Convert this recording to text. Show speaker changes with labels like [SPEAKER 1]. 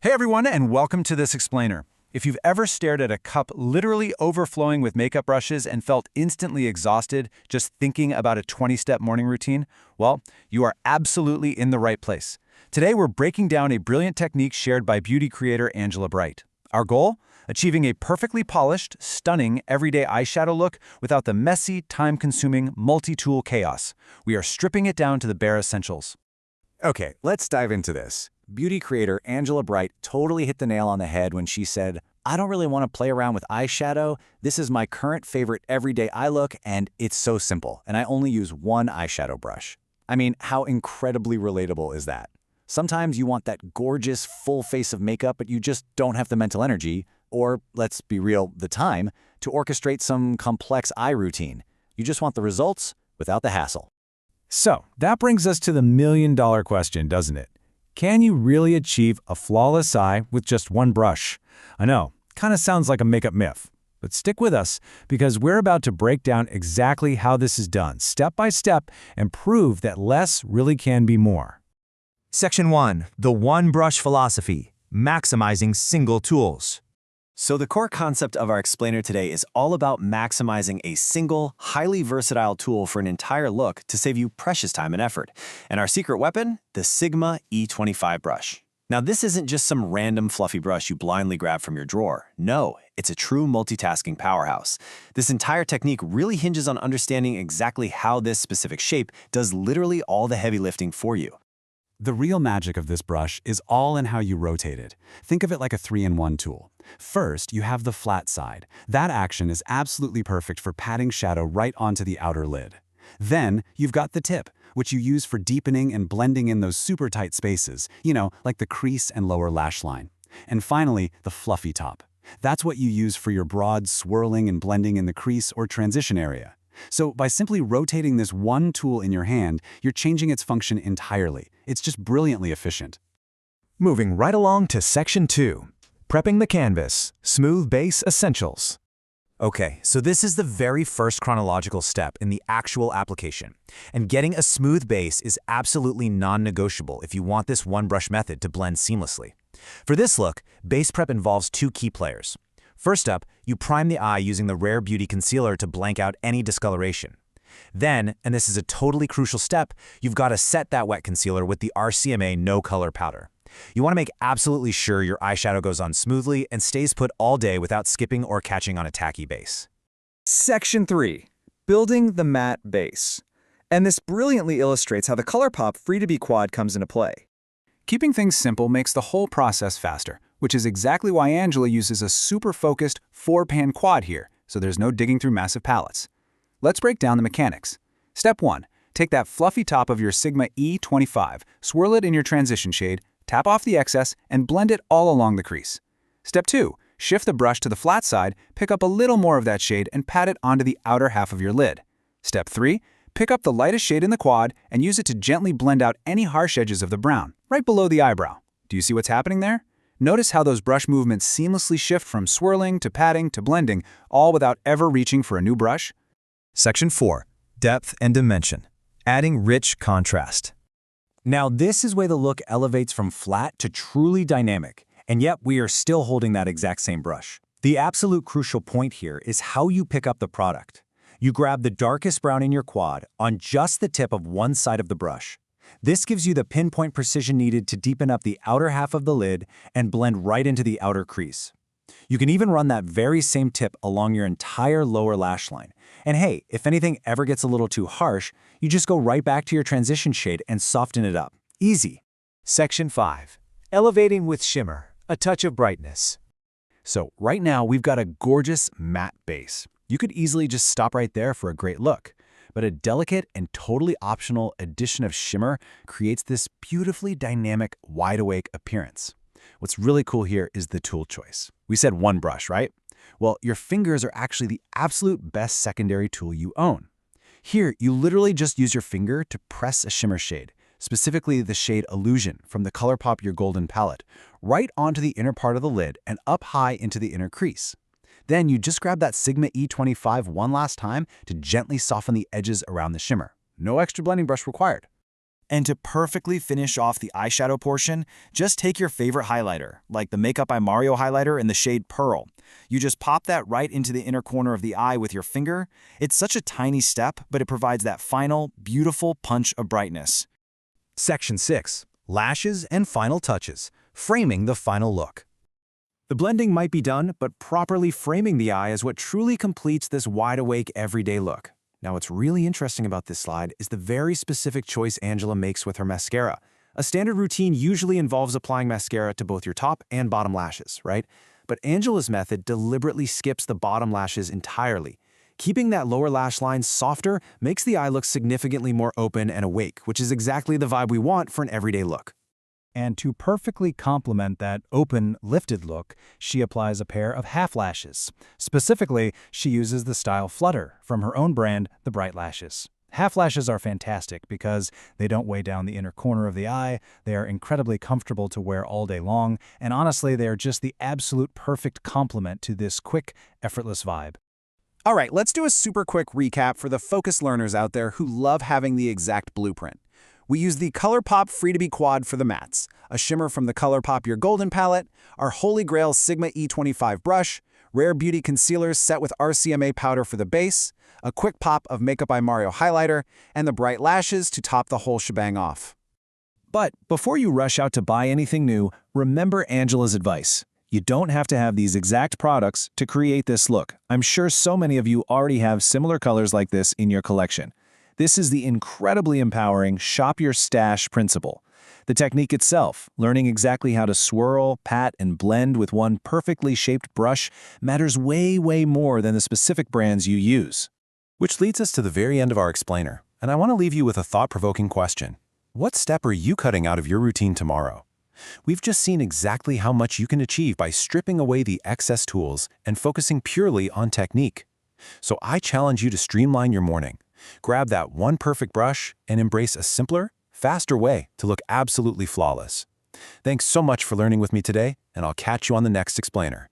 [SPEAKER 1] Hey everyone, and welcome to This Explainer. If you've ever stared at a cup literally overflowing with makeup brushes and felt instantly exhausted just thinking about a 20-step morning routine, well, you are absolutely in the right place. Today we're breaking down a brilliant technique shared by beauty creator Angela Bright. Our goal? Achieving a perfectly polished, stunning, everyday eyeshadow look without the messy, time-consuming, multi-tool chaos. We are stripping it down to the bare essentials.
[SPEAKER 2] Okay, let's dive into this. Beauty creator Angela Bright totally hit the nail on the head when she said, "I don't really want to play around with eyeshadow. This is my current favorite everyday eye look, and it's so simple, and I only use one eyeshadow brush." I mean, how incredibly relatable is that? Sometimes you want that gorgeous, full face of makeup, but you just don't have the mental energy, or, let's be real, the time, to orchestrate some complex eye routine. You just want the results without the hassle.
[SPEAKER 1] So, that brings us to the million-dollar question, doesn't it? Can you really achieve a flawless eye with just one brush? I know, kind of sounds like a makeup myth. But stick with us, because we're about to break down exactly how this is done, step by step, and prove that less really can be more.
[SPEAKER 3] Section 1. The one-brush philosophy, maximizing single tools.
[SPEAKER 4] So the core concept of our explainer today is all about maximizing a single, highly versatile tool for an entire look to save you precious time and effort. And our secret weapon? The Sigma E25 brush. Now this isn't just some random fluffy brush you blindly grab from your drawer. No, it's a true multitasking powerhouse. This entire technique really hinges on understanding exactly how this specific shape does literally all the heavy lifting for you.
[SPEAKER 5] The real magic of this brush is all in how you rotate it. Think of it like a 3-in-1 tool. First, you have the flat side. That action is absolutely perfect for patting shadow right onto the outer lid. Then, you've got the tip, which you use for deepening and blending in those super tight spaces, like the crease and lower lash line. And finally, the fluffy top. That's what you use for your broad swirling and blending in the crease or transition area. So by simply rotating this one tool in your hand, you're changing its function entirely. It's just brilliantly efficient.
[SPEAKER 3] Moving right along to Section 2. Prepping the canvas, smooth base essentials. Okay, so this is the very first chronological step in the actual application. And getting a smooth base is absolutely non-negotiable if you want this one-brush method to blend seamlessly. For this look, base prep involves two key players. First up, you prime the eye using the Rare Beauty Concealer to blank out any discoloration. Then, and this is a totally crucial step, you've got to set that wet concealer with the RCMA No Color Powder. You want to make absolutely sure your eyeshadow goes on smoothly and stays put all day without skipping or catching on a tacky base.
[SPEAKER 6] Section 3. Building the matte base. And this brilliantly illustrates how the ColourPop Free2Be Quad comes into play.
[SPEAKER 1] Keeping things simple makes the whole process faster, which is exactly why Angela uses a super focused 4-pan quad here, so there's no digging through massive palettes. Let's break down the mechanics. Step 1. Take that fluffy top of your Sigma E25, swirl it in your transition shade, tap off the excess, and blend it all along the crease. Step 2. Shift the brush to the flat side, pick up a little more of that shade, and pat it onto the outer half of your lid. Step 3. Pick up the lightest shade in the quad and use it to gently blend out any harsh edges of the brown, right below the eyebrow. Do you see what's happening there? Notice how those brush movements seamlessly shift from swirling to patting to blending, all without ever reaching for a new brush?
[SPEAKER 3] Section 4. Depth and dimension, adding rich contrast. Now this is where the look elevates from flat to truly dynamic, and yet we are still holding that exact same brush. The absolute crucial point here is how you pick up the product. You grab the darkest brown in your quad on just the tip of one side of the brush. This gives you the pinpoint precision needed to deepen up the outer half of the lid and blend right into the outer crease. You can even run that very same tip along your entire lower lash line. And hey, if anything ever gets a little too harsh, you just go right back to your transition shade and soften it up. Easy.
[SPEAKER 7] Section 5. Elevating with shimmer, a touch of brightness.
[SPEAKER 1] So right now we've got a gorgeous matte base. You could easily just stop right there for a great look. But a delicate and totally optional addition of shimmer creates this beautifully dynamic, wide-awake appearance. What's really cool here is the tool choice. We said one brush, right? Well, your fingers are actually the absolute best secondary tool you own. Here, you literally just use your finger to press a shimmer shade, specifically the shade Illusion from the ColourPop Your Golden palette, right onto the inner part of the lid and up high into the inner crease. Then you just grab that Sigma E25 one last time to gently soften the edges around the shimmer. No extra blending brush required.
[SPEAKER 4] And to perfectly finish off the eyeshadow portion, just take your favorite highlighter, like the Makeup by Mario highlighter in the shade Pearl. You just pop that right into the inner corner of the eye with your finger. It's such a tiny step, but it provides that final, beautiful punch of brightness.
[SPEAKER 3] Section 6. Lashes and final touches. Framing the final look.
[SPEAKER 4] The blending might be done, but properly framing the eye is what truly completes this wide-awake, everyday look. Now, what's really interesting about this slide is the very specific choice Angela makes with her mascara. A standard routine usually involves applying mascara to both your top and bottom lashes, right? But Angela's method deliberately skips the bottom lashes entirely. Keeping that lower lash line softer makes the eye look significantly more open and awake, which is exactly the vibe we want for an everyday look.
[SPEAKER 1] And to perfectly complement that open, lifted look, she applies a pair of half lashes. Specifically, she uses the style Flutter from her own brand, the Bright Lashes. Half lashes are fantastic because they don't weigh down the inner corner of the eye, they are incredibly comfortable to wear all day long, and honestly, they are just the absolute perfect complement to this quick, effortless vibe.
[SPEAKER 2] All right, let's do a super quick recap for the focused learners out there who love having the exact blueprint. We use the ColourPop Free2Be Quad for the mattes, a shimmer from the ColourPop Your Golden palette, our Holy Grail Sigma E25 brush, Rare Beauty concealers set with RCMA powder for the base, a quick pop of Makeup by Mario highlighter, and the bright lashes to top the whole shebang off.
[SPEAKER 4] But before you rush out to buy anything new, remember Angela's advice. You don't have to have these exact products to create this look. I'm sure so many of you already have similar colors like this in your collection. This is the incredibly empowering shop your stash principle. The technique itself, learning exactly how to swirl, pat, and blend with one perfectly shaped brush, matters way, way more than the specific brands you use.
[SPEAKER 5] Which leads us to the very end of our explainer, and I want to leave you with a thought-provoking question. What step are you cutting out of your routine tomorrow? We've just seen exactly how much you can achieve by stripping away the excess tools and focusing purely on technique. So I challenge you to streamline your morning. Grab that one perfect brush and embrace a simpler, faster way to look absolutely flawless. Thanks so much for learning with me today, and I'll catch you on the next explainer.